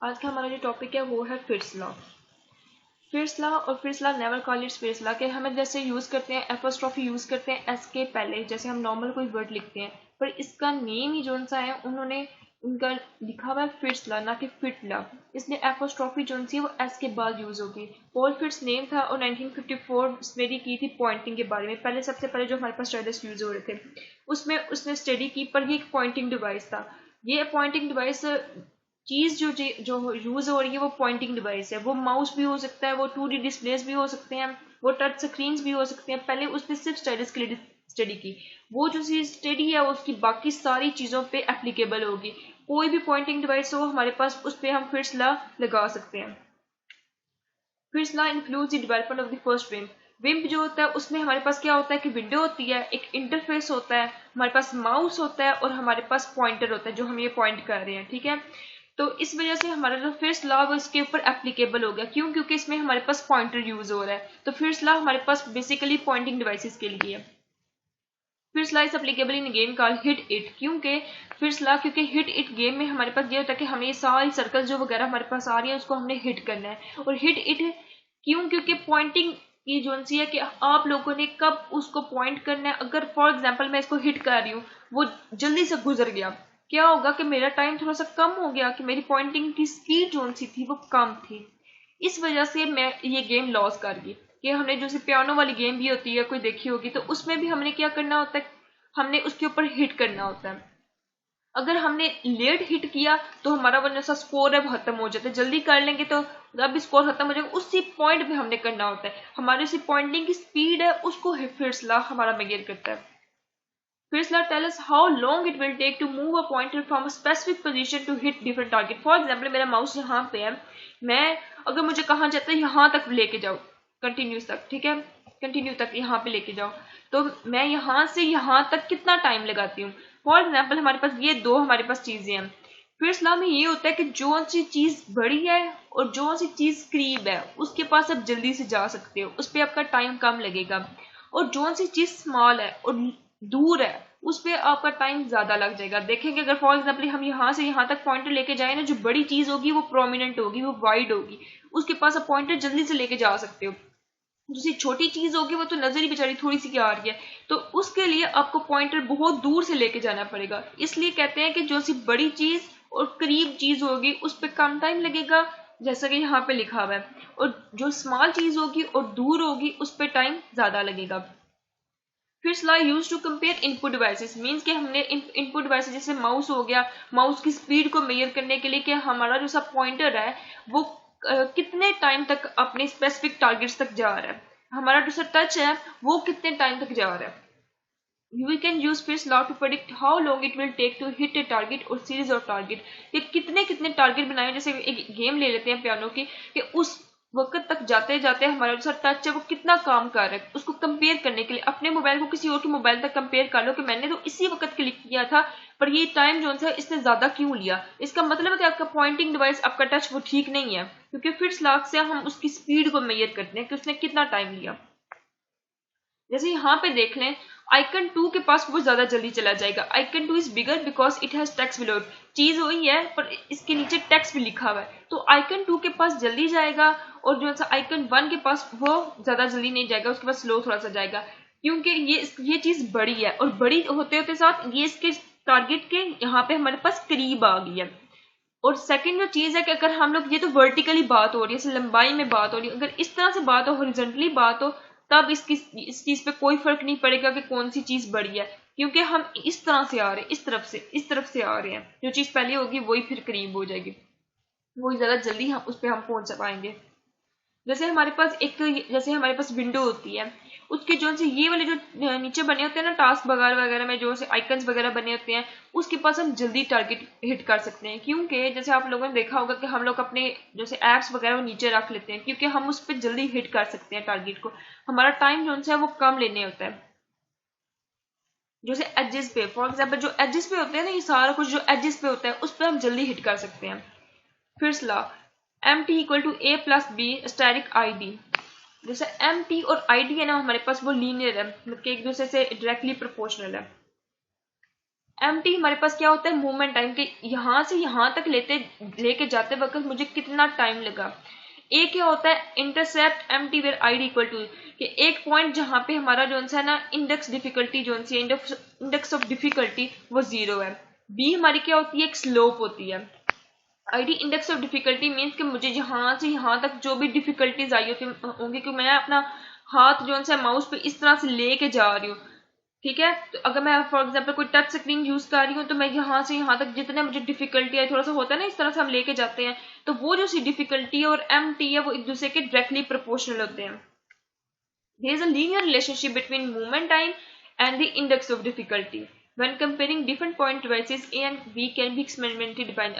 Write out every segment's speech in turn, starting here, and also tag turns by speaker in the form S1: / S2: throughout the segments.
S1: आज का हमारा जो टॉपिक है वो है फिट्स लॉ। फिट्स लॉ और fits law never call it's fits law के हमें जैसे यूज़ करते हैं एपोस्ट्रॉफी यूज़ करते हैं एस के पहले, जैसे हम नॉर्मल कोई वर्ड लिखते हैं, पर इसका नेम ही जो सा है उन्होंने उनका लिखा हुआ है फिट्स लॉ, ना कि फिट लॉ, इसलिए एपोस्ट्रॉफी जो सी वो एस के बाद यूज़ होगी। पॉल फिट्स नेम था और 1954 स्टडी की थी पॉइंटिंग के बारे में। पहले सबसे पहले जो हमारे पास स्टडीज यूज़ हो रहे थे उसमें उसने स्टडी की, पर ये एक पॉइंटिंग डिवाइस था। ये पॉइंटिंग डिवाइस चीज जो यूज हो रही है वो पॉइंटिंग डिवाइस है। वो माउस भी हो सकता है, वो 2D डिस्प्लेस भी हो सकते हैं, वो टच स्क्रीन भी हो सकते हैं। पहले उसने सिर्फ स्टडीज के लिए स्टडी की, वो जो स्टडी है उसकी बाकी सारी चीजों पे एप्लीकेबल होगी। कोई भी पॉइंटिंग डिवाइस हो हमारे पास, उस पर हम फिट्स लॉ लगा सकते हैं। Fitts law includes the development of the first विम्प। विम्प जो होता है उसमें हमारे पास क्या होता है कि विंडो होती है, एक इंटरफेस होता है, हमारे पास माउस होता है और हमारे पास पॉइंटर होता है जो हम ये पॉइंट कर रहे हैं। ठीक है, तो इस वजह से हमारा जो फिट्स लॉ वो इसके ऊपर एप्लीकेबल हो गया। क्यों? क्योंकि इसमें हमारे पास पॉइंटर यूज हो रहा है। तो फिट्स लॉ हमारे पास बेसिकली पॉइंटिंग डिवाइसेस के लिए है। Fits law is applicable in game called hit it. क्योंकि हिट इट गेम में हमारे पास ये होता है कि हमें सारी सर्कल जो वगैरह हमारे पास आ रही है उसको हमने हिट करना है। और हिट इट क्यों? क्योंकि पॉइंटिंग की जो सी है कि आप लोगों ने कब उसको पॉइंट करना है। अगर फॉर एग्जाम्पल मैं इसको हिट कर रही हूँ, वो जल्दी से गुजर गया, क्या होगा कि मेरा टाइम थोड़ा सा कम हो गया, कि मेरी पॉइंटिंग की स्पीड जो सी थी वो कम थी। इस वजह से मैं ये गेम लॉस कर गई। कि हमने जो पियानो वाली गेम भी होती है, कोई देखी होगी, तो उसमें भी हमने क्या करना होता है, हमने उसके ऊपर हिट करना होता है। अगर हमने लेट हिट किया तो हमारा वो जैसा स्कोर है वो खत्म हो जाता है। जल्दी कर लेंगे तो अब स्कोर खत्म हो जाएगा। उसी पॉइंट पे हमने करना होता है। हमारी उसी पॉइंटिंग की स्पीड है उसको फिट्स लॉ हमारा मेजर करता है। First, let's tell us how long it will take to move a pointer from a specific position to hit different target. For example, मेरा माउस यहाँ पे है, मैं अगर मुझे कहा जाता है यहाँ तक लेके जाओ, कंटिन्यूस तक, ठीक है, कंटिन्यू तक यहाँ पे लेके जाओ, तो मैं यहाँ से यहाँ तक कितना टाइम लगाती हूँ। फॉर एग्जाम्पल हमारे पास ये दो हमारे पास चीजें हैं। फिर लॉ में ये होता है कि जो सी चीज बड़ी है और जो सी चीज करीब है उसके पास आप जल्दी से जा सकते हो, उस पर आपका टाइम कम लगेगा। और जो सी चीज स्मॉल है और दूर है उस पर आपका टाइम ज्यादा लग जाएगा। देखेंगे अगर फॉर एग्जाम्पल हम यहाँ से यहाँ तक पॉइंटर लेके जाए ना, जो बड़ी चीज होगी वो प्रोमिनेंट होगी, वो वाइड होगी, उसके पास आप पॉइंटर जल्दी से लेके जा सकते हो। दूसरी छोटी चीज होगी वो तो नजर ही बेचारी थोड़ी सी क्या आ रही है, तो उसके लिए आपको पॉइंटर बहुत दूर से लेके जाना पड़ेगा। इसलिए कहते हैं कि जो सी बड़ी चीज और करीब चीज होगी उस पर कम टाइम लगेगा, जैसा कि यहाँ पे लिखा हुआ है, और जो स्मॉल चीज होगी और दूर होगी उस पर टाइम ज्यादा लगेगा। फिर law use to compare input devices, means कि हमने इनपुट डिवाइसेस जैसे माउस हो गया, माउस की स्पीड को मेजर करने के लिए कि हमारा जो सा पॉइंटर है वो कितने टाइम तक अपने स्पेसिफिक टारगेट्स तक जा रहा है, हमारा जो सा टच है वो कितने टाइम तक जा रहा है। We can use Fish law to predict how long it will take to hit a target or series of target। कि कितने कितने टारगेट बनाए। जैसे एक गेम ले लेते हैं पियानो की, कि उस वक्त तक जाते जाते हमारा जो टच है वो कितना काम कर रहा है, उसको कंपेयर करने के लिए अपने मोबाइल को किसी और के मोबाइल तक कंपेयर कर लो कि मैंने तो इसी वक्त क्लिक किया था, पर ये टाइम जो है इसने ज्यादा क्यों लिया। इसका मतलब है कि आपका पॉइंटिंग डिवाइस, आपका टच वो ठीक नहीं है, क्योंकि फिट्स लॉ से हम उसकी स्पीड को मेजर करते हैं कि उसने कितना टाइम लिया। जैसे यहाँ पे देख लें, आइकन 2 के पास वो ज्यादा जल्दी चला जाएगा। Icon 2 is bigger because it has text below. चीज वही है पर इसके नीचे टेक्स्ट भी लिखा हुआ है, तो आइकन 2 के पास जल्दी जाएगा और जो है आइकन 1 के पास वो ज्यादा जल्दी नहीं जाएगा, उसके पास स्लो थोड़ा सा जाएगा, क्योंकि ये चीज बड़ी है और बड़ी होते होते साथ ये इसके टारगेट के यहाँ पे हमारे पास करीब आ गई है। और सेकंड जो चीज है कि अगर हम लोग, ये तो वर्टिकली बात हो रही है, लंबाई में बात हो रही है, अगर इस तरह से बात हो, हॉरिजॉन्टली बात हो, तब इस चीज पे कोई फर्क नहीं पड़ेगा कि कौन सी चीज बड़ी है, क्योंकि हम इस तरह से आ रहे हैं, इस तरफ से आ रहे हैं। जो चीज पहले होगी वही फिर करीब हो जाएगी, वही ज्यादा जल्दी हम उस पर हम पहुंच पाएंगे। जैसे हमारे पास विंडो होती है, उसके जो से ये वाले जो नीचे बने होते हैं ना, टास्क वगैरह वगैरह में जो से आइकन्स वगैरह बने होते हैं, उसके पास हम जल्दी टारगेट हिट कर सकते हैं। क्योंकि जैसे आप लोगों ने देखा होगा कि हम लोग अपने जैसे एप्स वगैरह वो नीचे रख लेते हैं, क्योंकि हम उस पर जल्दी हिट कर सकते हैं टारगेट को, हमारा टाइम जो है वो कम लेने होता है। जैसे एजेस पे, फॉर एग्जाम्पल जो एजेस पे होते हैं ना, ये सारा कुछ जो एजेस पे होता है उस पर हम जल्दी हिट कर सकते हैं। फिर law mt equal to a plus B static id। जैसे mt और id है ना हमारे पास, वो लीनियर है, मतलब कि एक दूसरे से डायरेक्टली प्रोपोर्शनल है। mt हमारे पास क्या होता है, मूवमेंट टाइम के यहाँ से यहाँ तक लेके जाते वक्त मुझे कितना टाइम लगा। ए क्या होता है, intercept mt where id equal to, कि एक पॉइंट जहाँ पे हमारा जो है ना इंडेक्स डिफिकल्टी जो है इंडेक्स ऑफ डिफिकल्टी वो 0 है। बी हमारी क्या होती है, एक स्लोप होती है। ID index of difficulty means कि मुझे यहाँ से यहाँ तक जो भी डिफिकल्टीज आई होंगी कि मैं अपना हाथ जो है माउस पे इस तरह से लेके जा रही हूँ, ठीक है। तो अगर मैं फॉर एग्जांपल कोई टच स्क्रीन यूज कर रही हूँ तो मैं यहाँ से यहाँ तक जितने मुझे डिफिकल्टी है, थोड़ा सा होता है ना इस तरह से हम लेके जाते हैं, तो वो जो सी डिफिकल्टी है और एम टी है वो एक दूसरे के डायरेक्टली प्रोपोर्शनल होते हैं। There is a linear relationship between movement time and the index of difficulty. When comparing different point devices A and B can be experimentally defined।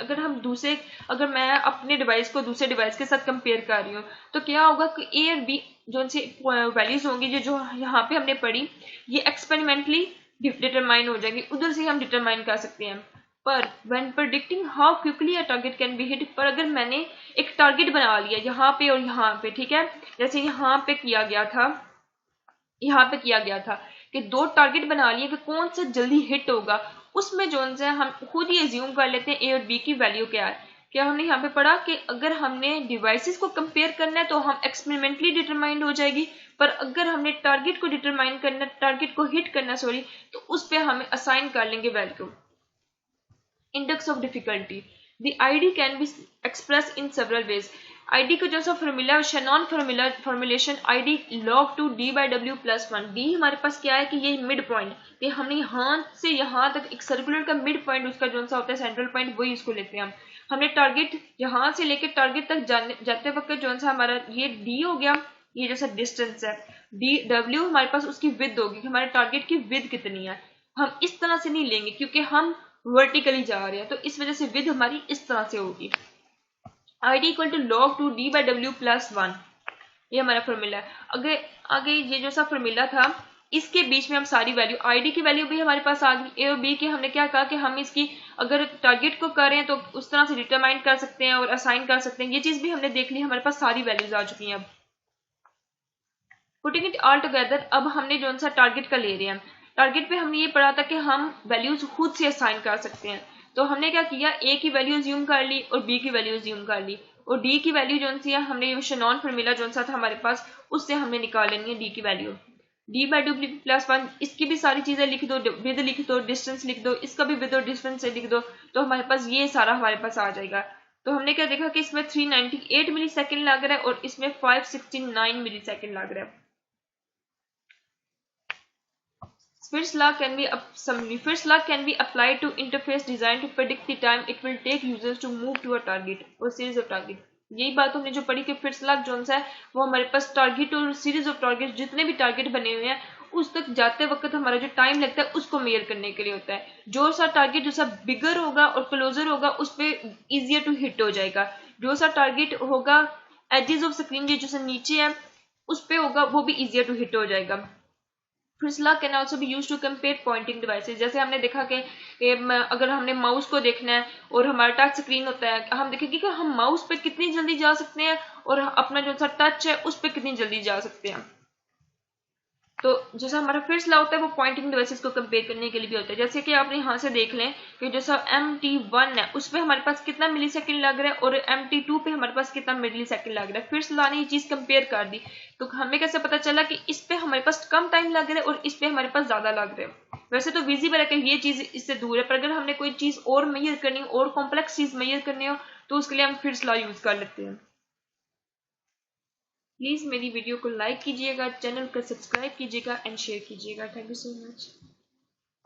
S1: अगर मैं अपने डिवाइस को दूसरे डिवाइस के साथ कंपेयर कर रही हूँ तो क्या होगा कि A और B जो से वैल्यूज होंगी जो यहाँ पे हमने पढ़ी ये एक्सपेरिमेंटली डिटरमाइन हो जाएगी, उधर से हम डिटरमाइन कर सकते हैं। पर when predicting how quickly a target can be hit, पर अगर मैंने एक टारगेट बना लिया यहाँ पे और यहाँ पे, ठीक है, जैसे यहाँ पे किया गया था कि 2 टारगेट बना लिए कि कौन सा जल्दी हिट होगा, उसमें जो है हम खुद ही एज्यूम कर लेते हैं ए और बी की वैल्यू क्या है। क्या हमने यहाँ पे पढ़ा कि अगर हमने डिवाइसेस को कंपेयर करना है तो हम एक्सपेरिमेंटली डिटरमाइंड हो जाएगी, पर अगर हमने टारगेट को डिटरमाइन करना, टारगेट को हिट करना सॉरी, तो उस पर हमें असाइन कर लेंगे value. Index of difficulty, the ID can be express in several ways. ID का जो सा फॉर्मूला है Shannon formulation ID log 2 d by w plus 1। D हमारे पास क्या है कि ये मिड पॉइंट, कि हमने यहाँ से यहाँ तक एक सर्कुलर का मिड पॉइंट उसका जो सा होता है सेंट्रल पॉइंट, वही इसको लेते हैं हम। हमने टारगेट यहाँ से लेके टारगेट तक जाते वक्त जो सा हमारा ये डी हो गया, ये जैसा डिस्टेंस है डी डब्ल्यू हमारे पास उसकी विद होगी कि हमारे टारगेट की विद कितनी है। हम इस तरह से नहीं लेंगे क्योंकि हम वर्टिकली जा रहे हैं, तो इस वजह से विद हमारी इस तरह से होगी। id equal to log 2 d by w plus 1, ये हमारा फॉर्मूला है। आगे ये जो सा फॉर्मूला था इसके बीच में हम सारी वैल्यू, id की वैल्यू भी हमारे पास आ गई, ए और बी की हमने क्या कहा कि हम इसकी अगर टारगेट को कर रहे हैं तो उस तरह से डिटरमाइन कर सकते हैं और असाइन कर सकते हैं, ये चीज भी हमने देख ली, हमारे पास सारी वैल्यूज आ चुकी हैं। अब पुटिंग इट ऑल टुगेदर, अब हमने जो सा टारगेट का ले रहे हैं, टारगेट पे हमने ये पढ़ा था कि हम वैल्यूज खुद से असाइन कर सकते हैं, तो हमने क्या किया, ए की वैल्यू ज्यूम कर ली और बी की वैल्यू ज्यूम कर ली, और डी की वैल्यू जो सी है हमने शेनॉन फॉर्मूला जो सा था हमारे पास उससे हमने निकाल लेनी है डी की value. D by W plus 1, इसकी भी सारी चीजें लिख दो, विद लिख दो, डिस्टेंस लिख दो, इसका भी विद और डिस्टेंस से लिख दो, तो हमारे पास ये सारा हमारे पास आ जाएगा। तो हमने क्या देखा कि इसमें 398 मिली सेकेंड लग रहा है और इसमें 569 मिली सेकेंड लग रहा है। First law can be applied to interface design to predict the time it will take users to move to a target or series of target। यही बात हमने जो पढ़ी कि फिर लॉ जो है वो हमारे पास टारगेट और सीरीज ऑफ टारगेट, जितने भी टारगेट बने हुए हैं उस तक जाते वक्त हमारा जो टाइम लगता है उसको मेजर करने के लिए होता है। जो सा टारगेट जो सा बिगर होगा और क्लोजर होगा उस पर इजियर टू हिट हो जाएगा, जो सा टारगेट होगा एजेस ऑफ स्क्रीन जो सा नीचे है उस पर होगा वो भी इजियर टू हिट हो जाएगा। Fritz's law can also be used to compare pointing devices। जैसे हमने देखा कि अगर हमने माउस को देखना है और हमारा टच स्क्रीन होता है, हम देखेंगे कि हम माउस पे कितनी जल्दी जा सकते हैं और अपना जो सा टच है उस पर कितनी जल्दी जा सकते हैं। तो जैसा हमारा फिर्स्ट लॉ होता है वो पॉइंटिंग डिवाइसेस को कंपेयर करने के लिए भी होता है। जैसे कि आप यहाँ से देख लें कि जैसा MT1 है उस पर हमारे पास कितना मिली सेकेंड लग रहा है और MT2 पे हमारे पास कितना मिली सेकेंड लग रहा है। फिर्स्ट लॉ ने ये चीज कंपेयर कर दी, तो हमें कैसे पता चला कि इस पे हमारे पास कम टाइम लग रहा है और इस पे हमारे पास ज्यादा लग रहा है। वैसे तो विजिबल है कि ये चीज इससे दूर है, पर अगर हमने कोई चीज और मेजर करनी हो और कॉम्प्लेक्स चीज मेजर करनी हो तो उसके लिए हम फिर्स्ट लॉ यूज कर लेते हैं। प्लीज़ मेरी वीडियो को लाइक कीजिएगा, चैनल को सब्सक्राइब कीजिएगा एंड शेयर कीजिएगा। Thank you so much.